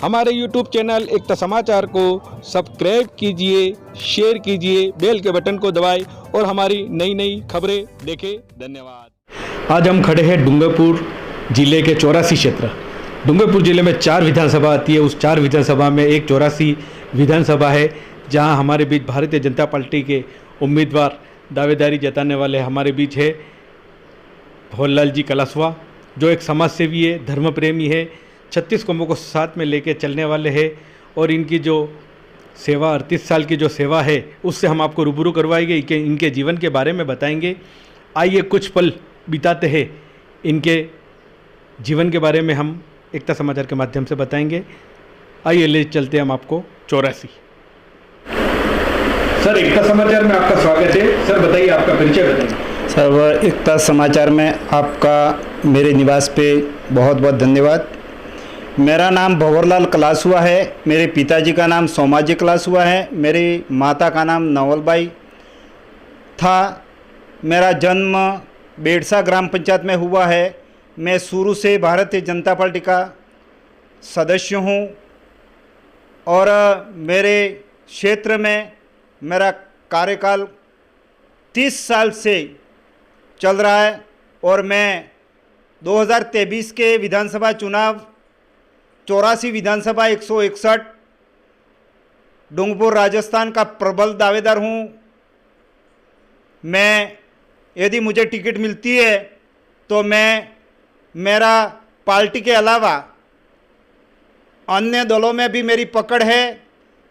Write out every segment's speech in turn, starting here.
हमारे YouTube channel एकता समाचार को सब्सक्राइब कीजिए, शेयर कीजिए, बेल के बटन को दबाएं और हमारी नई नई खबरें देखें। धन्यवाद। आज हम खड़े हैं डूंगरपुर जिले के 84 क्षेत्र। डूंगरपुर जिले में 4 विधानसभा आती है। उस 4 विधानसभा में एक 84 विधानसभा है, जहां हमारे बीच भारतीय जनता पार्टी के उम्मीदवार दावेदारी जताने वाले हमारे बीच है भवरलाल जी कलासवा, जो एक समाज सेवी है, धर्म प्रेमी है, 36 कौमों को साथ में लेकर चलने वाले हैं और इनकी जो सेवा 38 साल की जो सेवा है उससे हम आपको रूबरू करवाएंगे, कि इनके जीवन के बारे में बताएंगे। आइए कुछ पल बिताते हैं, इनके जीवन के बारे में हम एकता समाचार के माध्यम से बताएंगे। आइए ले चलते हैं हम आपको 84। सर, एकता समाचार में आपका स्वागत है। सर बताइए, आपका परिचय बताइए। सर, एकता समाचार में आपका मेरे निवास पे बहुत बहुत धन्यवाद। मेरा नाम भवरलाल कलासुआ है। मेरे पिताजी का नाम सोमाजी कलासुआ है। मेरी माता का नाम नवलबाई था। मेरा जन्म बेड़सा ग्राम पंचायत में हुआ है। मैं शुरू से भारतीय जनता पार्टी का सदस्य हूँ और मेरे क्षेत्र में मेरा कार्यकाल 30 साल से चल रहा है और मैं 2023 के विधानसभा चुनाव 84 विधानसभा 161 डूंगरपुर राजस्थान का प्रबल दावेदार हूँ। मैं यदि मुझे टिकट मिलती है तो मैं मेरा पार्टी के अलावा अन्य दलों में भी मेरी पकड़ है,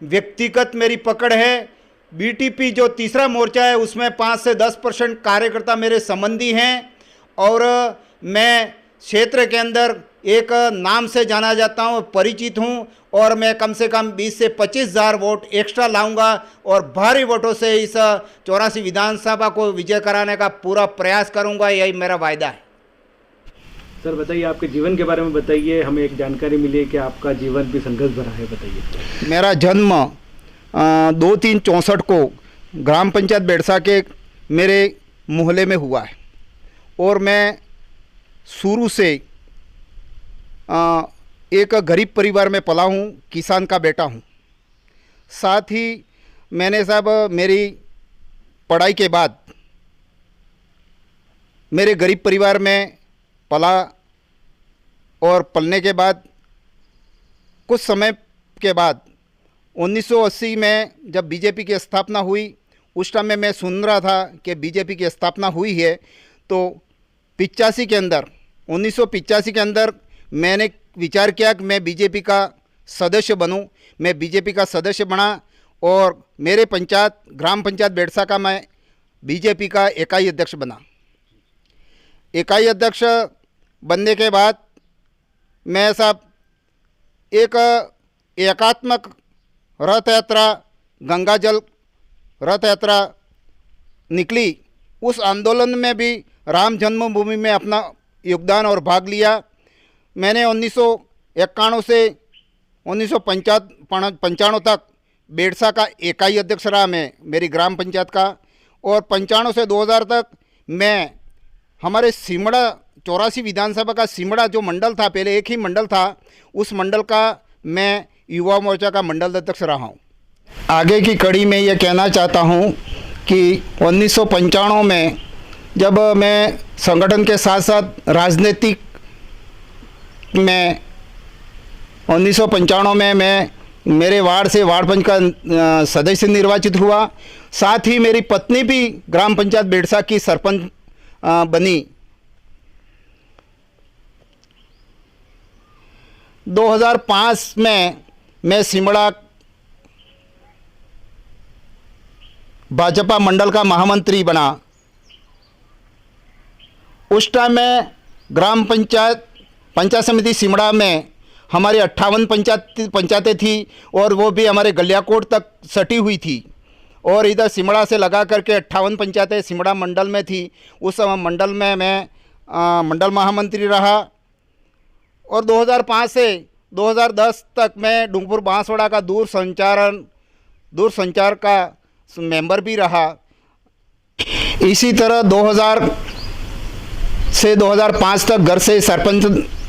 व्यक्तिगत मेरी पकड़ है। बीटीपी जो तीसरा मोर्चा है उसमें 5 से 10% कार्यकर्ता मेरे संबंधी हैं और मैं क्षेत्र के अंदर एक नाम से जाना जाता हूँ, परिचित हूँ और मैं कम से कम 20 से 25 हज़ार वोट एक्स्ट्रा लाऊंगा और भारी वोटों से इस 84 विधानसभा को विजय कराने का पूरा प्रयास करूंगा। यही मेरा वायदा है। सर बताइए, आपके जीवन के बारे में बताइए। हमें एक जानकारी मिली है कि आपका जीवन भी संघर्ष भरा है, बताइए। मेरा जन्म 2364 को ग्राम पंचायत बेड़सा के मेरे मोहल्ले में हुआ है और मैं शुरू से एक गरीब परिवार में पला हूँ, किसान का बेटा हूँ। साथ ही मैंने साहब मेरी पढ़ाई के बाद मेरे गरीब परिवार में पला और पलने के बाद कुछ समय के बाद 1980 में जब बीजेपी की स्थापना हुई, उस टाइम में मैं सुन रहा था कि बीजेपी की स्थापना हुई है, तो 85 के अंदर 1985 के अंदर मैंने विचार किया कि मैं बीजेपी का सदस्य बनूं। मैं बीजेपी का सदस्य बना और मेरे पंचायत ग्राम पंचायत बेड़सा का मैं बीजेपी का इकाई अध्यक्ष बना। इकाई अध्यक्ष बनने के बाद मैं साहब एक एकात्मक रथ यात्रा, गंगा जल रथ यात्रा निकली। उस आंदोलन में भी राम जन्मभूमि में अपना योगदान और भाग लिया। मैंने 1991 से 1995 तक बेड़सा का इकाई अध्यक्ष रहा मैं, मेरी ग्राम पंचायत का, और 95 से 2000 तक मैं हमारे सिमड़ा 84 विधानसभा का सिमड़ा जो मंडल था, पहले एक ही मंडल था, उस मंडल का मैं युवा मोर्चा का मंडल अध्यक्ष रहा हूँ। आगे की कड़ी में ये कहना चाहता हूँ कि 1995 में जब मैं संगठन के साथ साथ राजनीतिक में 1995 में मैं मेरे वार्ड से वार्ड पंच का सदस्य निर्वाचित हुआ। साथ ही मेरी पत्नी भी ग्राम पंचायत बेड़सा की सरपंच बनी। 2005 में मैं सिमड़ा भाजपा मंडल का महामंत्री बना। उस टाइम में ग्राम पंचायत समिति सिमड़ा में हमारी 58 पंचायतें थी और वो भी हमारे गलियाकोट तक सटी हुई थी और इधर सिमड़ा से लगा करके 58 पंचायतें सिमड़ा मंडल में थी। उस मंडल में मैं मंडल महामंत्री रहा और 2005 से 2010 तक मैं डूंगरपुर बांसवाड़ा का दूरसंचार का मेंबर भी रहा। इसी तरह 2000 से 2005 तक घर से सरपंच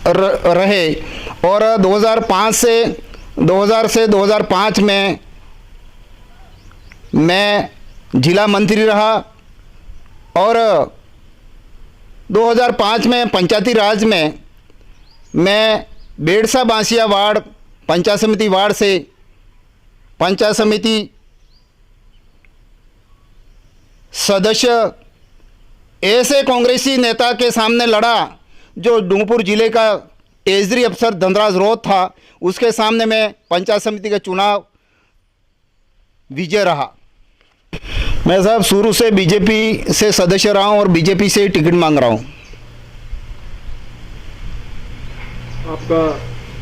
रहे और 2005 से 2000 से 2005 में मैं जिला मंत्री रहा और 2005 में पंचायती राज में मैं बेड़सा बांसिया वार्ड पंचायत समिति वार्ड से पंचायत समिति सदस्य ऐसे कांग्रेसी नेता के सामने लड़ा जो डूंगरपुर जिले का ट्रेजरी अफसर धनराज रोत था। उसके सामने मैं पंचायत समिति का चुनाव विजय रहा। मैं साहब शुरू से बीजेपी से सदस्य रहा हूं और बीजेपी से टिकट मांग रहा हूं। आपका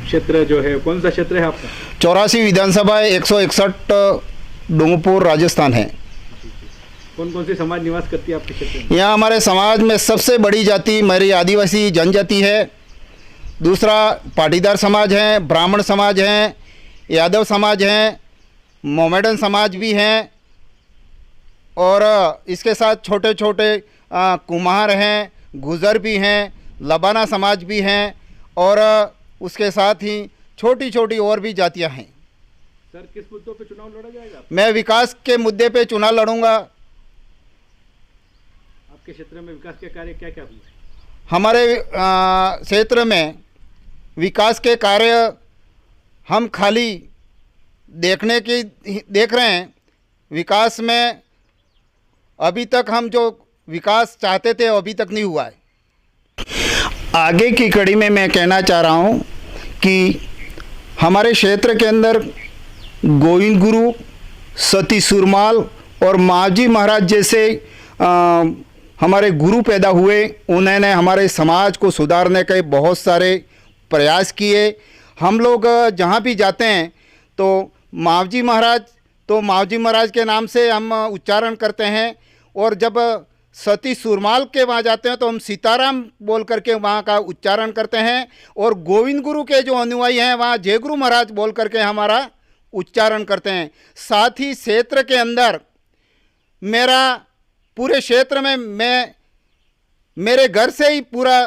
क्षेत्र जो है कौन सा क्षेत्र है आपका? 84 विधानसभा 161 डूंगरपुर राजस्थान है। कौन कौन सी समाज निवास करती है आपके क्षेत्र में? यहाँ हमारे समाज में सबसे बड़ी जाति मेरी आदिवासी जनजाति है। दूसरा पाटीदार समाज है, ब्राह्मण समाज हैं, यादव समाज हैं, मोमेडन समाज भी हैं और इसके साथ छोटे छोटे कुम्हार हैं, गुजर भी हैं, लबाना समाज भी हैं और उसके साथ ही छोटी छोटी और भी जातियां हैं। सर किस मुद्दों पे चुनाव लड़ा जाएगा? मैं विकास के मुद्दे पे चुनाव लड़ूंगा। आपके क्षेत्र में विकास के कार्य क्या क्या हुए? हमारे क्षेत्र में विकास के कार्य हम खाली देख रहे हैं। विकास में अभी तक हम जो विकास चाहते थे अभी तक नहीं हुआ है। आगे की कड़ी में मैं कहना चाह रहा हूँ कि हमारे क्षेत्र के अंदर गोविंद गुरु, सती सुरमाल और मावजी महाराज जैसे हमारे गुरु पैदा हुए। उन्होंने हमारे समाज को सुधारने के बहुत सारे प्रयास किए। हम लोग जहाँ भी जाते हैं तो मावजी महाराज के नाम से हम उच्चारण करते हैं और जब सती सुरमाल के वहाँ जाते हैं तो हम सीताराम बोल करके वहाँ का उच्चारण करते हैं और गोविंद गुरु के जो अनुयायी हैं वहाँ जय गुरु महाराज बोल करके हमारा उच्चारण करते हैं। साथ ही क्षेत्र के अंदर मेरा पूरे क्षेत्र में मेरे घर से ही पूरा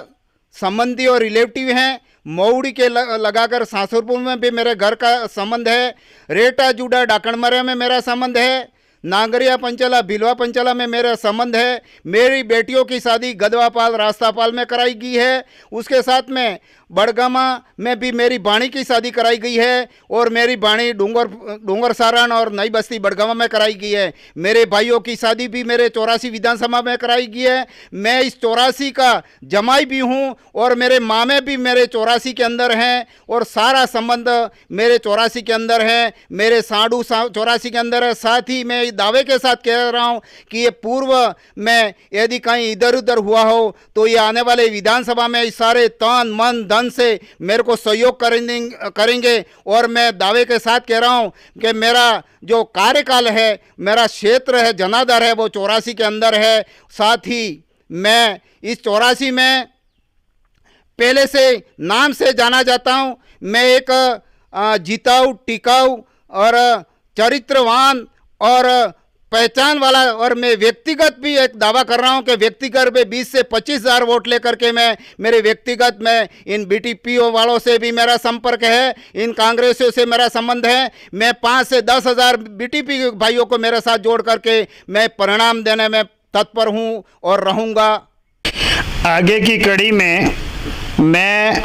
संबंधी और रिलेटिव हैं। मऊड़ी के लगाकर सासुरपुर में भी मेरे घर का संबंध है। रेटा जुड़ा डाकणमरे में मेरा संबंध है। नागरिया पंचला बिलवा पंचला में मेरा संबंध है। मेरी बेटियों की शादी गदवापाल रास्तापाल में कराई गई है। उसके साथ में बड़गामा में भी मेरी बाणी की शादी कराई गई है और मेरी बाणी डूंगर सारण और नई बस्ती बड़गामा में कराई गई है। मेरे भाइयों की शादी भी मेरे 84 विधानसभा में कराई गई है। मैं इस 84 का जमाई भी हूँ और मेरे मामे भी मेरे 84 के अंदर हैं और सारा संबंध मेरे 84 के अंदर है। मेरे साडू 84 के अंदर है। साथ ही मैं दावे के साथ कह रहा हूँ कि ये पूर्व में यदि कहीं इधर उधर हुआ हो तो ये आने वाले विधानसभा में इस सारे तन मन धन से मेरे को सहयोग करेंगे और मैं दावे के साथ कह रहा हूं कि मेरा जो कार्यकाल है, मेरा क्षेत्र है, जनाधार है, वो 84 के अंदर है। साथ ही मैं इस 84 में पहले से नाम से जाना जाता हूं। मैं एक जिताऊ, टिकाऊ और चरित्रवान और पहचान वाला और मैं व्यक्तिगत भी एक दावा कर रहा हूं कि व्यक्तिगत में 20 से 25 हज़ार वोट लेकर के मैं मेरे व्यक्तिगत में इन बीटीपीओ वालों से भी मेरा संपर्क है, इन कांग्रेसियों से मेरा संबंध है। मैं 5 से 10 हज़ार बीटीपी भाइयों को मेरे साथ जोड़ करके मैं परिणाम देने में तत्पर हूं और रहूंगा। आगे की कड़ी में मैं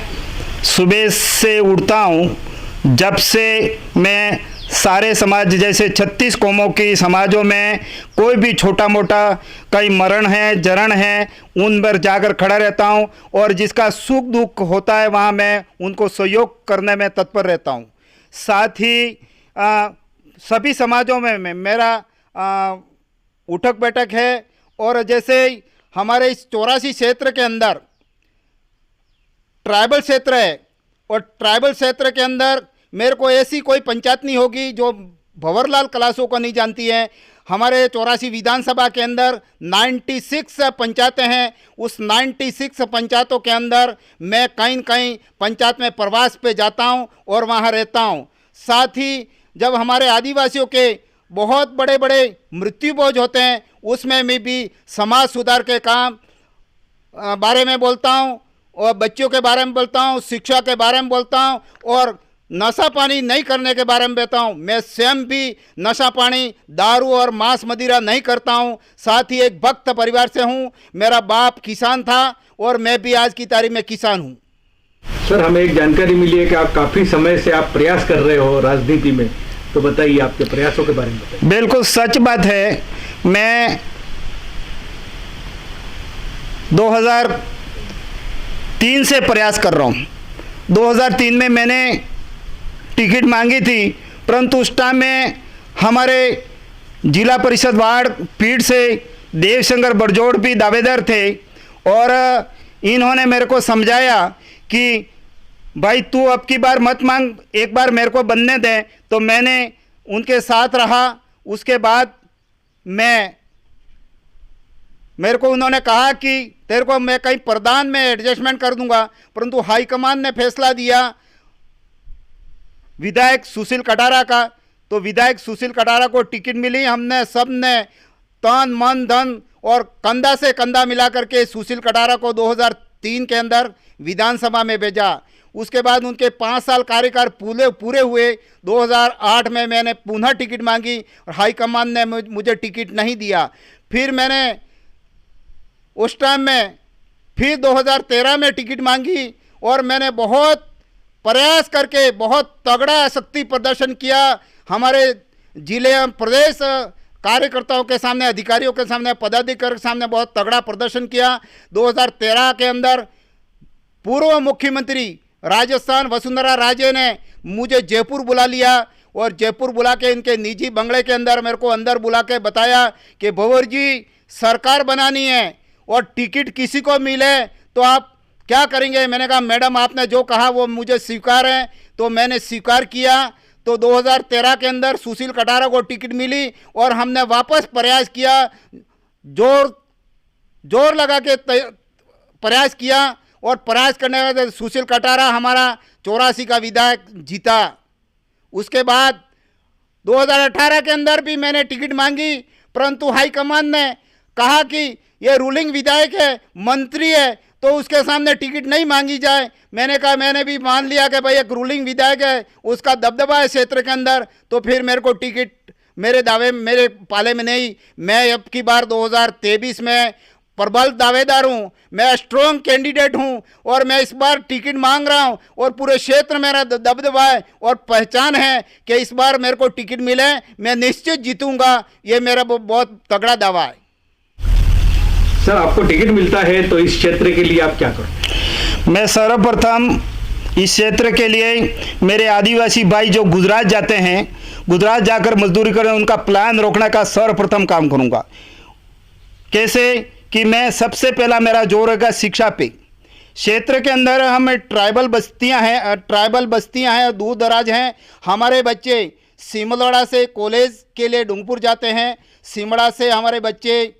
सुबह से उठता हूं, जब से मैं सारे समाज जैसे 36 कौमों की समाजों में कोई भी छोटा मोटा कई मरण है, जरण है, उन पर जाकर खड़ा रहता हूं और जिसका सुख दुख होता है वहां मैं उनको सहयोग करने में तत्पर रहता हूं। साथ ही सभी समाजों में मेरा उठक बैठक है और जैसे हमारे इस 84 क्षेत्र के अंदर ट्राइबल क्षेत्र है और ट्राइबल क्षेत्र के अंदर मेरे को ऐसी कोई पंचायत नहीं होगी जो भंवरलाल कलासो को नहीं जानती है। हमारे 84 विधानसभा के अंदर 96 पंचायतें हैं। उस 96 पंचायतों के अंदर मैं कहीं न कहीं पंचायत में प्रवास पे जाता हूं और वहां रहता हूं। साथ ही जब हमारे आदिवासियों के बहुत बड़े बड़े मृत्यु भोज होते हैं उसमें मैं भी समाज सुधार के काम बारे में बोलता हूं और बच्चों के बारे में बोलता हूं, शिक्षा के बारे में बोलता हूं और नशा पानी नहीं करने के बारे में बताऊं। मैं स्वयं भी नशा पानी, दारू और मांस मदिरा नहीं करता हूं। साथ ही एक भक्त परिवार से हूं। मेरा बाप किसान था और मैं भी आज की तारीख में किसान हूं। सर, हमें एक जानकारी मिली है कि आप काफ़ी समय से आप प्रयास कर रहे हो राजनीति में, तो बताइए आपके प्रयासों के बारे में बताइए। बिल्कुल सच बात है। मैं 2003 से प्रयास कर रहा हूँ। 2003 में मैंने टिकट मांगी थी, परंतु उस टाइम में हमारे जिला परिषद वार्ड पीठ से देवशंकर बरजोड़ भी दावेदार थे और इन्होंने मेरे को समझाया कि भाई तू अब की बार मत मांग, एक बार मेरे को बनने दे। तो मैंने उनके साथ रहा। उसके बाद मेरे को उन्होंने कहा कि तेरे को मैं कहीं प्रधान में एडजस्टमेंट कर दूंगा, परंतु हाईकमान ने फैसला दिया विधायक सुशील कटारा का। तो विधायक सुशील कटारा को टिकट मिली। हमने सब ने तन मन धन और कंधा से कंधा मिला करके सुशील कटारा को 2003 के अंदर विधानसभा में भेजा। उसके बाद उनके 5 साल कार्यकाल पूरे हुए। 2008 में मैंने पुनः टिकट मांगी और हाईकमान ने मुझे टिकट नहीं दिया। फिर मैंने उस टाइम में फिर 2013 में टिकट मांगी और मैंने बहुत प्रयास करके बहुत तगड़ा शक्ति प्रदर्शन किया। हमारे जिले प्रदेश कार्यकर्ताओं के सामने, अधिकारियों के सामने, पदाधिकारियों के सामने बहुत तगड़ा प्रदर्शन किया। 2013 के अंदर पूर्व मुख्यमंत्री राजस्थान वसुंधरा राजे ने मुझे जयपुर बुला लिया और जयपुर बुला के इनके निजी बंगले के अंदर मेरे को अंदर बुला के बताया कि भंवर जी सरकार बनानी है और टिकट किसी को मिले तो आप क्या करेंगे। मैंने कहा मैडम आपने जो कहा वो मुझे स्वीकार है। तो मैंने स्वीकार किया। तो 2013 के अंदर सुशील कटारा को टिकट मिली और हमने वापस प्रयास किया, जोर लगा के प्रयास किया और प्रयास करने के बाद सुशील कटारा हमारा 84 का विधायक जीता। उसके बाद 2018 के अंदर भी मैंने टिकट मांगी, परंतु हाईकमान ने कहा कि ये रूलिंग विधायक है, मंत्री है, तो उसके सामने टिकट नहीं मांगी जाए। मैंने कहा मैंने भी मान लिया कि भाई एक रूलिंग विधायक है, उसका दबदबा है क्षेत्र के अंदर, तो फिर मेरे को टिकट मेरे पाले में नहीं। मैं अब की बार 2023 में प्रबल दावेदार हूँ, मैं स्ट्रॉन्ग कैंडिडेट हूँ और मैं इस बार टिकट मांग रहा हूँ और पूरे क्षेत्र मेरा दबदबा है और पहचान है कि इस बार मेरे को टिकट मिले, मैं निश्चित जीतूंगा। ये मेरा बहुत तगड़ा दावा है। सर, आपको टिकट मिलता है तो इस क्षेत्र के लिए आप क्या करो? मैं सर्वप्रथम इस क्षेत्र के लिए मेरे आदिवासी भाई जो गुजरात जाते हैं, गुजरात जाकर मजदूरी करें, उनका प्लान रोकने का सर्वप्रथम काम करूंगा। कैसे कि मैं सबसे पहला मेरा जोर रहेगा शिक्षा पे। क्षेत्र के अंदर हम ट्राइबल बस्तियां हैं, दूर दराज हैं। हमारे बच्चे सिमलड़ा से कॉलेज के लिए डूंगरपुर जाते हैं, सिमड़ा से हमारे बच्चे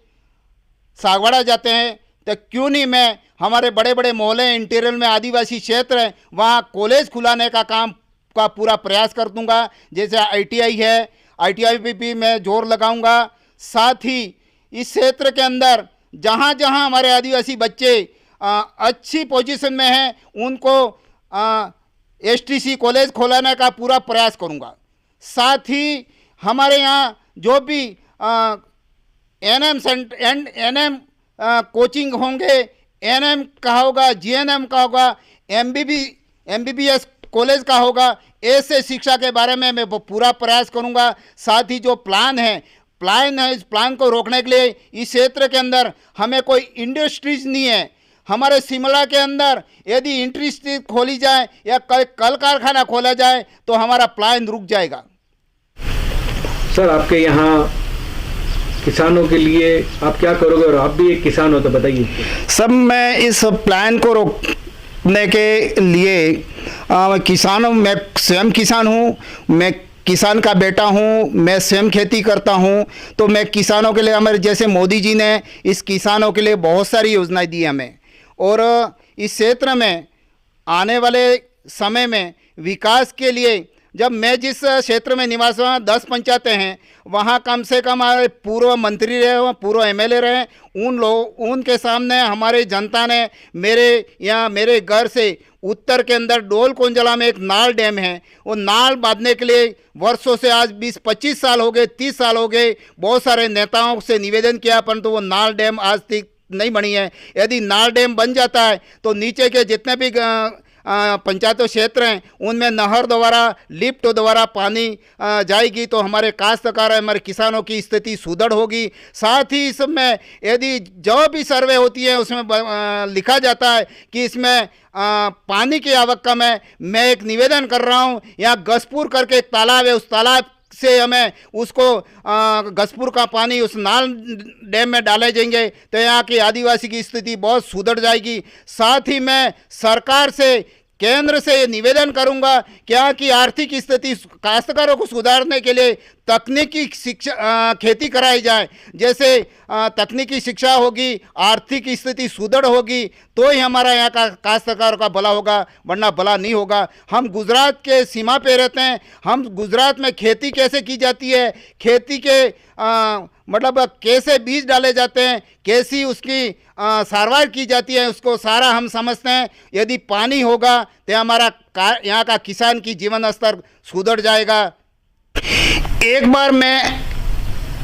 सागवाड़ा जाते हैं। तो क्यों नहीं मैं हमारे बड़े बड़े मोहल्ले इंटीरियर में आदिवासी क्षेत्र है वहाँ कॉलेज खुलाने का काम का पूरा प्रयास कर दूंगा। जैसे ITI है, ITI पे भी मैं जोर लगाऊंगा। साथ ही इस क्षेत्र के अंदर जहाँ जहाँ हमारे आदिवासी बच्चे अच्छी पोजीशन में हैं उनको STC कॉलेज खोलाने का पूरा प्रयास करूंगा। साथ ही हमारे यहाँ जो भी NM कोचिंग होंगे, NM का होगा, GNM का होगा, MBBS कॉलेज का होगा, ऐसे शिक्षा के बारे में मैं पूरा प्रयास करूंगा। साथ ही जो प्लान है इस प्लान को रोकने के लिए इस क्षेत्र के अंदर हमें कोई इंडस्ट्रीज नहीं है। हमारे शिमला के अंदर यदि इंडस्ट्री खोली जाए या कल कारखाना खोला जाए तो हमारा प्लान रुक जाएगा। सर, आपके यहाँ किसानों के लिए आप क्या करोगे और आप भी एक किसान हो तो बताइए। सब मैं इस प्लान को रोकने के लिए मैं स्वयं किसान हूँ, मैं किसान का बेटा हूँ, मैं स्वयं खेती करता हूँ। तो मैं किसानों के लिए हमारे जैसे मोदी जी ने इस किसानों के लिए बहुत सारी योजनाएं दी हमें और इस क्षेत्र में आने वाले समय में विकास के लिए जब मैं जिस क्षेत्र में निवास हुआ 10 पंचायतें हैं वहाँ कम से कम हमारे पूर्व मंत्री रहे, पूर्व MLA रहे, उनके सामने हमारे जनता ने मेरे घर से उत्तर के अंदर डोल कोंजला में एक नाल डैम है, वो नाल बांधने के लिए वर्षों से, आज 20-25 साल हो गए, 30 साल हो गए, बहुत सारे नेताओं से निवेदन किया, परंतु वो नाल डैम आज तक नहीं बनी है। यदि नाल डैम बन जाता है तो नीचे के जितने भी पंचायत क्षेत्र हैं उनमें नहर द्वारा, लिफ्ट द्वारा पानी जाएगी तो हमारे काश्तकार, हमारे किसानों की स्थिति सुदृढ़ होगी। साथ ही इसमें यदि जो भी सर्वे होती है उसमें लिखा जाता है कि इसमें पानी की आवक कम है। मैं एक निवेदन कर रहा हूँ, यहाँ गसपुर करके एक तालाब है, उस तालाब से हमें उसको गसपुर का पानी उस नाल डैम में डाले जाएंगे तो यहाँ की आदिवासी की स्थिति बहुत सुधर जाएगी। साथ ही मैं सरकार से, केंद्र से ये निवेदन करूंगा कि यहाँ की आर्थिक स्थिति, काश्तकारों को सुधारने के लिए तकनीकी शिक्षा, खेती कराई जाए। जैसे तकनीकी शिक्षा होगी, आर्थिक स्थिति सुदृढ़ होगी तो ही हमारा यहाँ का काश्तकारों का भला होगा, वरना भला नहीं होगा। हम गुजरात के सीमा पे रहते हैं, हम गुजरात में खेती कैसे की जाती है, खेती के मतलब कैसे बीज डाले जाते हैं, कैसी उसकी सारवार की जाती है, उसको सारा हम समझते हैं। यदि पानी होगा तो हमारा यहाँ का किसान की जीवन स्तर सुधर जाएगा। एक बार मैं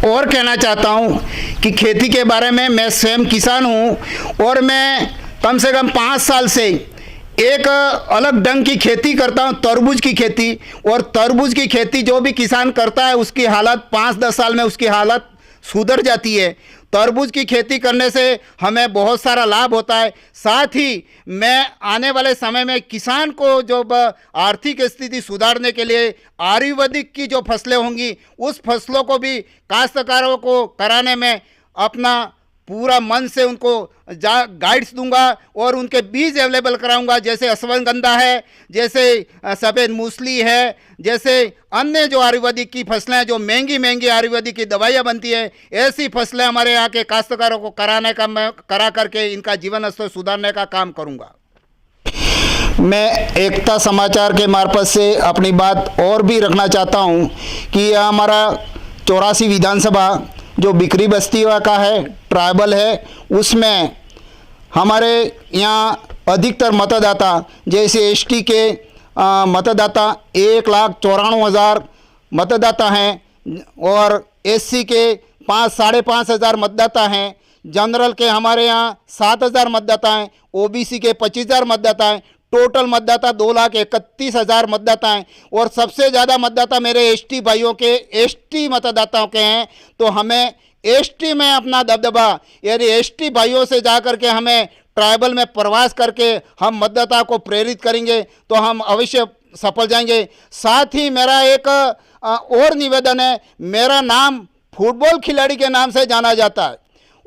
और कहना चाहता हूँ कि खेती के बारे में, मैं स्वयं किसान हूँ और मैं कम से कम 5 साल से एक अलग ढंग की खेती करता हूँ, तरबूज की खेती। और तरबूज की खेती जो भी किसान करता है उसकी हालत 5-10 साल में उसकी हालत सुधर जाती है। तरबूज की खेती करने से हमें बहुत सारा लाभ होता है। साथ ही मैं आने वाले समय में किसान को जो आर्थिक स्थिति सुधारने के लिए आयुर्वेदिक की जो फसलें होंगी उस फसलों को भी काश्तकारों को कराने में अपना पूरा मन से उनको गाइड्स दूंगा और उनके बीज अवेलेबल कराऊंगा। जैसे अश्वगंधा है, जैसे सफ़ेद मूसली है, जैसे अन्य जो आयुर्वेदिक की फसलें हैं, जो महंगी महंगी आयुर्वेदिक की दवाइयाँ बनती है, ऐसी फसलें हमारे यहाँ के काश्तकारों को करा करके इनका जीवन स्तर सुधारने का काम करूँगा। मैं एकता समाचार के मार्फत से अपनी बात और भी रखना चाहता हूँ कि हमारा 84 विधानसभा जो बिक्री बस्ती का है, ट्राइबल है, उसमें हमारे यहाँ अधिकतर मतदाता, जैसे एसटी के मतदाता 1,94,000 मतदाता हैं और एससी के 5-5.5 हज़ार मतदाता हैं। जनरल के हमारे यहाँ 7,000 मतदाता हैं, ओबीसी के 25,000 मतदाता हैं। टोटल मतदाता 2,31,000 मतदाता हैं और सबसे ज़्यादा मतदाता मेरे एसटी भाइयों के, एसटी मतदाताओं के हैं। तो हमें एसटी में अपना दबदबा, यानी एसटी भाइयों से जा कर के हमें ट्राइबल में प्रवास करके हम मतदाता को प्रेरित करेंगे तो हम अवश्य सफल जाएंगे। साथ ही मेरा एक और निवेदन है, मेरा नाम फुटबॉल खिलाड़ी के नाम से जाना जाता है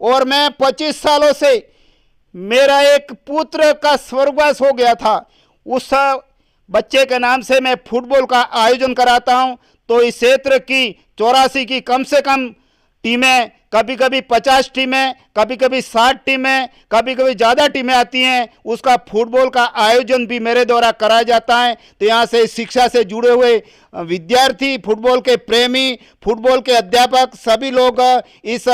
और मैं 25 सालों से, मेरा एक पुत्र का स्वर्गवास हो गया था, उस बच्चे के नाम से मैं फुटबॉल का आयोजन कराता हूं। तो इस क्षेत्र की 84 की कम से कम टीमें, कभी कभी 50 टीमें, कभी कभी 60 टीमें, कभी कभी ज़्यादा टीमें आती हैं, उसका फुटबॉल का आयोजन भी मेरे द्वारा कराया जाता है। तो यहाँ से शिक्षा से जुड़े हुए विद्यार्थी, फुटबॉल के प्रेमी, फुटबॉल के अध्यापक, सभी लोग इस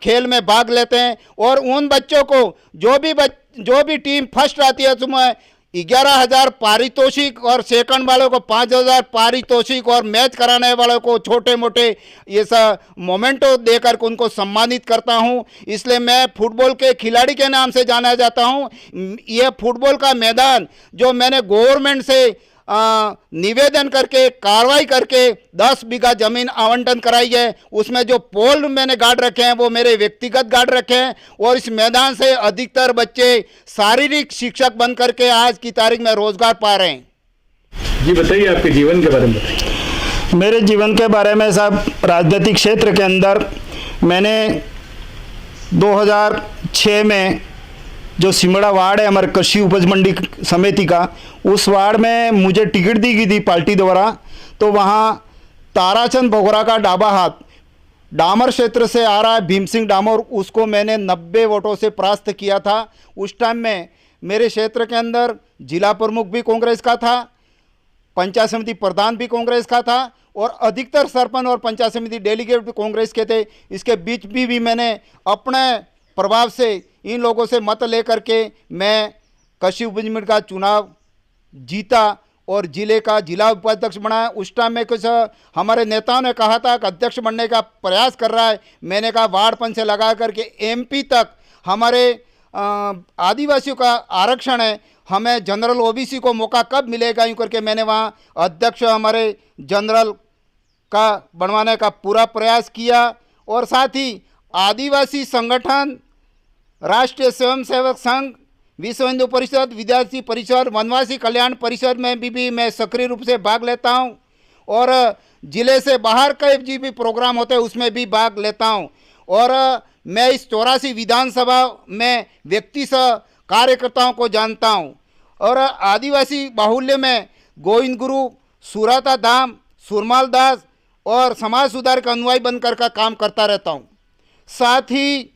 खेल में भाग लेते हैं और उन बच्चों को जो भी टीम फर्स्ट आती है उसमें 11,000 पारितोषिक और सेकंड वालों को 5,000 पारितोषिक और मैच कराने वालों को छोटे मोटे ये सब मोमेंटो देकर उनको सम्मानित करता हूं। इसलिए मैं फुटबॉल के खिलाड़ी के नाम से जाना जाता हूं। यह फुटबॉल का मैदान जो मैंने गवर्नमेंट से निवेदन करके, कार्रवाई करके 10 बीघा ज़मीन आवंटन कराई है, उसमें जो पोल मैंने गाड़ रखे हैं वो मेरे व्यक्तिगत गाड़ रखे हैं और इस मैदान से अधिकतर बच्चे शारीरिक शिक्षक बन करके आज की तारीख में रोजगार पा रहे हैं। जी बताइए, आपके जीवन के बारे में बताइए। मेरे जीवन के बारे में साहब, राजनीतिक क्षेत्र के अंदर मैंने 2006 में जो सिमड़ा वार्ड है हमारे कृषि उपज मंडी समिति का, उस वार्ड में मुझे टिकट दी गई थी पार्टी द्वारा। तो वहाँ ताराचंद भोगरा का डाबा हाथ डामर क्षेत्र से आ रहा है, भीम सिंह डामोर, उसको मैंने 90 वोटों से परास्त किया था। उस टाइम में मेरे क्षेत्र के अंदर जिला प्रमुख भी कांग्रेस का था, पंचायत समिति प्रधान भी कांग्रेस का था और अधिकतर सरपंच और पंचायत समिति डेलीगेट भी कांग्रेस के थे। इसके बीच भी मैंने अपने प्रभाव से इन लोगों से मत लेकर के मैं कृषि उपज मंडी का चुनाव जीता और जिले का जिला उपाध्यक्ष बनाया। उस टाइम में कुछ हमारे नेताओं ने कहा था कि अध्यक्ष बनने का प्रयास कर रहा है। मैंने कहा वार्डपन से लगा करके एमपी तक हमारे आदिवासियों का आरक्षण है, हमें जनरल ओबीसी को मौका कब मिलेगा, यूँ करके मैंने वहाँ अध्यक्ष हमारे जनरल का बनवाने का पूरा प्रयास किया। और साथ ही आदिवासी संगठन, राष्ट्रीय स्वयंसेवक संघ, विश्व हिंदू परिषद, विद्यार्थी परिषद, वनवासी कल्याण परिषद में भी मैं सक्रिय रूप से भाग लेता हूं। और ज़िले से बाहर कई जी भी प्रोग्राम होते हैं उसमें भी भाग लेता हूं। और मैं इस 84 विधानसभा में व्यक्ति से कार्यकर्ताओं को जानता हूं। और आदिवासी बाहुल्य में गोविंद गुरु, सुराता धाम, सुरमाल दास और समाज सुधार का अनुयायी बनकर का काम करता रहता हूं। साथ ही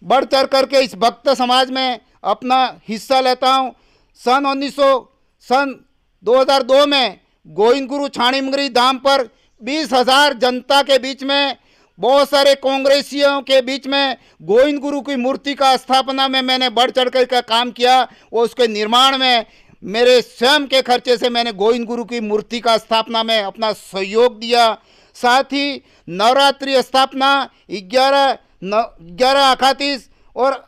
बढ़ चढ़ करके इस भक्त समाज में अपना हिस्सा लेता हूं। सन 2002 में गोविंद गुरु छाणीमंगरी धाम पर 20,000 जनता के बीच में, बहुत सारे कांग्रेसियों के बीच में गोविंद गुरु की मूर्ति का स्थापना में मैंने बढ़ चढ़ कर का काम किया। वो उसके निर्माण में मेरे स्वयं के खर्चे से मैंने गोविंद गुरु की मूर्ति का स्थापना में अपना सहयोग दिया। साथ ही नवरात्रि स्थापना 11 अखातीस और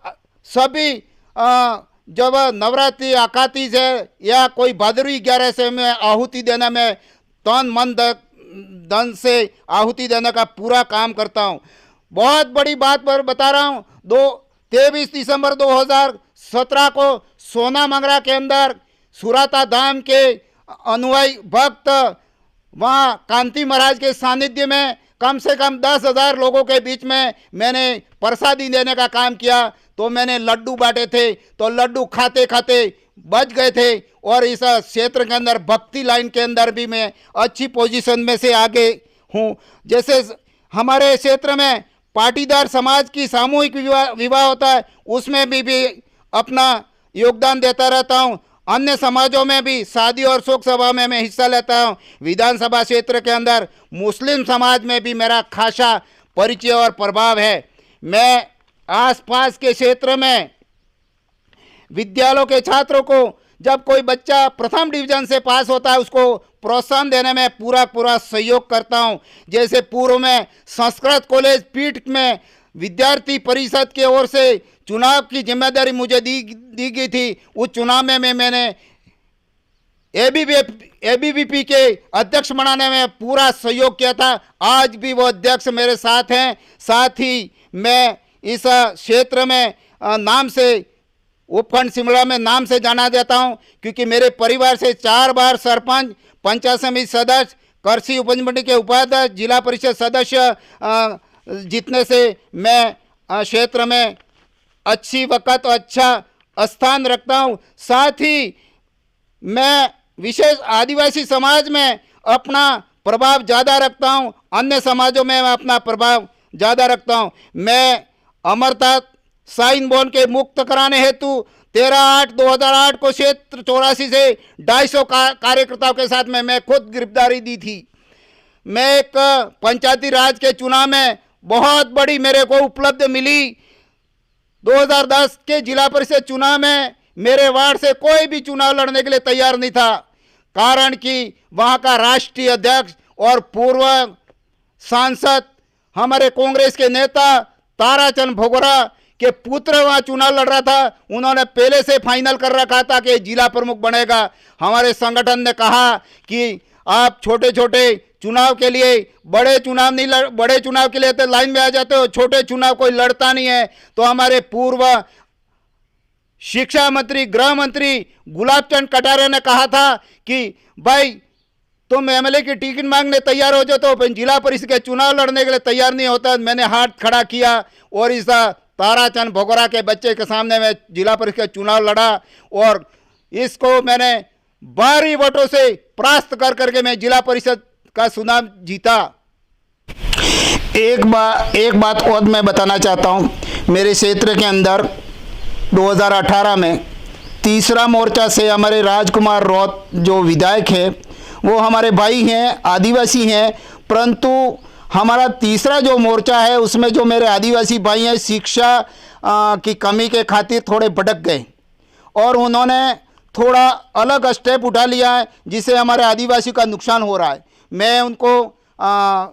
सभी जब नवरात्रि अखातीस है या कोई भादरवी 11 से मैं आहुति देना, मैं तन मन धन से आहुति देने का पूरा काम करता हूँ। बहुत बड़ी बात पर बता रहा हूँ, 23 दिसंबर 2017 को सोना मंगरा के अंदर सुराता धाम के अनुयायी भक्त वहाँ कांति महाराज के सानिध्य में कम से कम 10,000 लोगों के बीच में मैंने प्रसादी देने का काम किया। तो मैंने लड्डू बांटे थे, तो लड्डू खाते खाते बच गए थे। और इस क्षेत्र के अंदर भक्ति लाइन के अंदर भी मैं अच्छी पोजीशन में से आगे हूँ। जैसे हमारे क्षेत्र में पाटीदार समाज की सामूहिक विवाह होता है, उसमें भी अपना योगदान देता रहता हूँ। अन्य समाजों में भी शादी और शोक सभा में मैं हिस्सा लेता हूँ। विधानसभा क्षेत्र के अंदर मुस्लिम समाज में भी मेरा खासा परिचय और प्रभाव है। मैं आसपास के क्षेत्र में विद्यालयों के छात्रों को, जब कोई बच्चा प्रथम डिवीजन से पास होता है, उसको प्रोत्साहन देने में पूरा सहयोग करता हूं। जैसे पूर्व में संस्कृत कॉलेज पीठ में विद्यार्थी परिषद की ओर से चुनाव की जिम्मेदारी मुझे दी गई थी। उस चुनाव में मैंने एबीवीपी के अध्यक्ष बनाने में पूरा सहयोग किया था। आज भी वो अध्यक्ष मेरे साथ हैं। साथ ही मैं इस क्षेत्र में नाम से उपखंड शिमला में नाम से जाना जाता हूं, क्योंकि मेरे परिवार से 4 बार सरपंच, पंचायत समिति सदस्य, कृषि उपज मंडी के उपाध्यक्ष, जिला परिषद सदस्य जीतने से मैं क्षेत्र में अच्छी वक़्त और अच्छा स्थान रखता हूं। साथ ही मैं विशेष आदिवासी समाज में अपना प्रभाव ज़्यादा रखता हूं, अन्य समाजों में अपना प्रभाव ज़्यादा रखता हूं। मैं अमरता साइन बोन के मुक्त कराने हेतु 13/8/2008 को क्षेत्र 84 से 250 कार्यकर्ताओं के साथ में मैं खुद गिरफ्तारी दी थी। मैं एक पंचायती राज के चुनाव में बहुत बड़ी मेरे को उपलब्धि मिली। 2010 के जिला परिषद चुनाव में मेरे वार्ड से कोई भी चुनाव लड़ने के लिए तैयार नहीं था, कारण कि वहाँ का राष्ट्रीय अध्यक्ष और पूर्व सांसद हमारे कांग्रेस के नेता ताराचंद भोगरा के पुत्र वहाँ चुनाव लड़ रहा था। उन्होंने पहले से फाइनल कर रखा था कि जिला प्रमुख बनेगा। हमारे संगठन ने कहा कि आप छोटे छोटे चुनाव के लिए, बड़े चुनाव के लिए तो लाइन में आ जाते हो, छोटे चुनाव कोई लड़ता नहीं है। तो हमारे पूर्व शिक्षा मंत्री, गृह मंत्री गुलाब चंद कटारिया ने कहा था कि भाई तुम एमएलए की टिकट मांगने तैयार हो जाओ, तो जिला परिषद के चुनाव लड़ने के लिए तैयार नहीं होता। मैंने हाथ खड़ा किया और इस ताराचंद भोगरा के बच्चे के सामने मैं जिला परिषद का चुनाव लड़ा और इसको मैंने भारी वोटों से परास्त कर करके मैं जिला परिषद का चुनाव जीता। एक बात और मैं बताना चाहता हूँ। मेरे क्षेत्र के अंदर 2018 में तीसरा मोर्चा से हमारे राजकुमार रौत जो विधायक है, वो हमारे भाई हैं, आदिवासी हैं, परंतु हमारा तीसरा जो मोर्चा है उसमें जो मेरे आदिवासी भाई हैं शिक्षा की कमी के खातिर थोड़े भटक गए और उन्होंने थोड़ा अलग स्टेप उठा लिया है जिससे हमारे आदिवासी का नुकसान हो रहा है। मैं उनको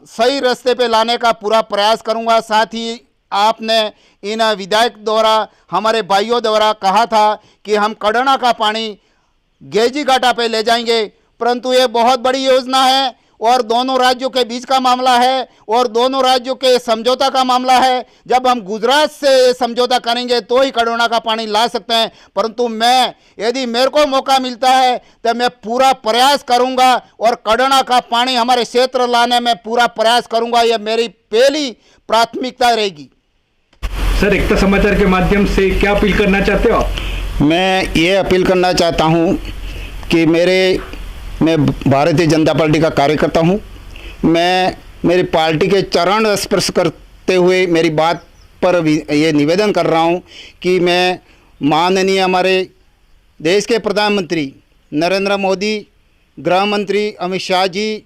सही रास्ते पे लाने का पूरा प्रयास करूंगा। साथ ही आपने इन विधायक द्वारा, हमारे भाइयों द्वारा कहा था कि हम कडना का पानी गेजी घाटा पे ले जाएंगे, परंतु ये बहुत बड़ी योजना है और दोनों राज्यों के बीच का मामला है और दोनों राज्यों के समझौता का मामला है। जब हम गुजरात से समझौता करेंगे तो ही कडोना का पानी ला सकते हैं, परंतु मैं, यदि मेरे को मौका मिलता है तो मैं पूरा प्रयास करूंगा और कडोना का पानी हमारे क्षेत्र लाने में पूरा प्रयास करूंगा। यह मेरी पहली प्राथमिकता रहेगी। सर, एकता समाचार के माध्यम से क्या अपील करना चाहते हो आप? मैं ये अपील करना चाहता हूँ कि मैं भारतीय जनता पार्टी का कार्यकर्ता हूँ। मैं मेरी पार्टी के चरण स्पर्श करते हुए मेरी बात पर ये निवेदन कर रहा हूँ कि मैं माननीय हमारे देश के प्रधानमंत्री नरेंद्र मोदी, गृह मंत्री अमित शाह जी,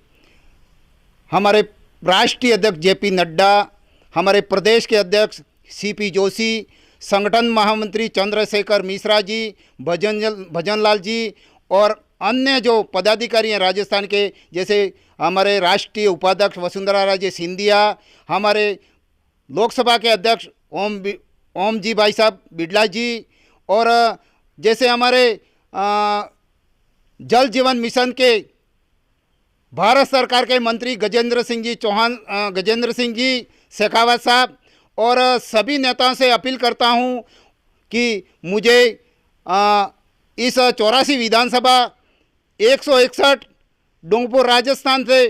हमारे राष्ट्रीय अध्यक्ष जेपी नड्डा, हमारे प्रदेश के अध्यक्ष सीपी जोशी, संगठन महामंत्री चंद्रशेखर मिश्रा जी, भजनलाल जी और अन्य जो पदाधिकारी हैं राजस्थान के, जैसे हमारे राष्ट्रीय उपाध्यक्ष वसुंधरा राजे सिंधिया, हमारे लोकसभा के अध्यक्ष ओम जी भाई साहब बिड़ला जी, और जैसे हमारे जल जीवन मिशन के भारत सरकार के मंत्री गजेंद्र सिंह जी शेखावत साहब, और सभी नेताओं से अपील करता हूं कि मुझे इस 84 विधानसभा 161 डूंगरपुर राजस्थान से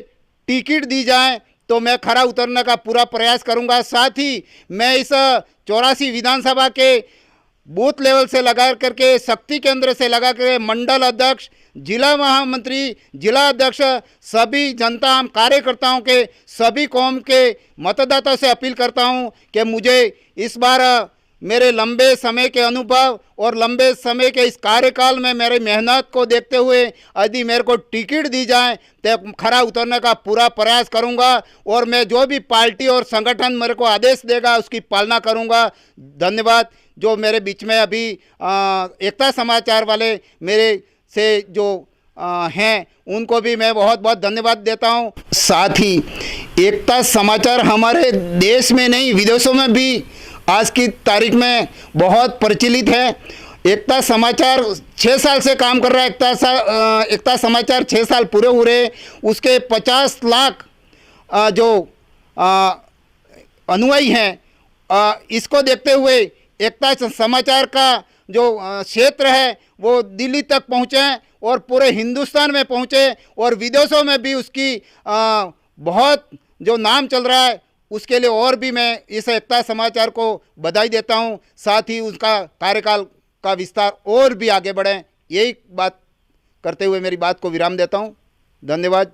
टिकट दी जाए तो मैं खरा उतरने का पूरा प्रयास करूंगा। साथ ही मैं इस 84 विधानसभा के बूथ लेवल से लगा करके, शक्ति केंद्र से लगा करके, मंडल अध्यक्ष, जिला महामंत्री, जिला अध्यक्ष, सभी जनता कार्यकर्ताओं के, सभी कौम के मतदाताओं से अपील करता हूं कि मुझे इस बार मेरे लंबे समय के अनुभव और लंबे समय के इस कार्यकाल में मेरी मेहनत को देखते हुए यदि मेरे को टिकट दी जाए तो खरा उतरने का पूरा प्रयास करूंगा और मैं जो भी पार्टी और संगठन मेरे को आदेश देगा उसकी पालना करूंगा। धन्यवाद। जो मेरे बीच में अभी एकता समाचार वाले मेरे से जो हैं उनको भी मैं बहुत बहुत धन्यवाद देता हूं। साथ ही एकता समाचार हमारे देश में नहीं, विदेशों में भी आज की तारीख में बहुत प्रचलित है। एकता समाचार 6 साल से काम कर रहा है। एकता समाचार 6 साल पूरे हो रहे, उसके 50 लाख जो अनुयायी हैं। इसको देखते हुए एकता समाचार का जो क्षेत्र है वो दिल्ली तक पहुँचे और पूरे हिंदुस्तान में पहुँचे और विदेशों में भी उसकी बहुत जो नाम चल रहा है, उसके लिए और भी मैं इस एकता समाचार को बधाई देता हूं। साथ ही उसका कार्यकाल का विस्तार और भी आगे बढ़े, यही बात करते हुए मेरी बात को विराम देता हूं। धन्यवाद।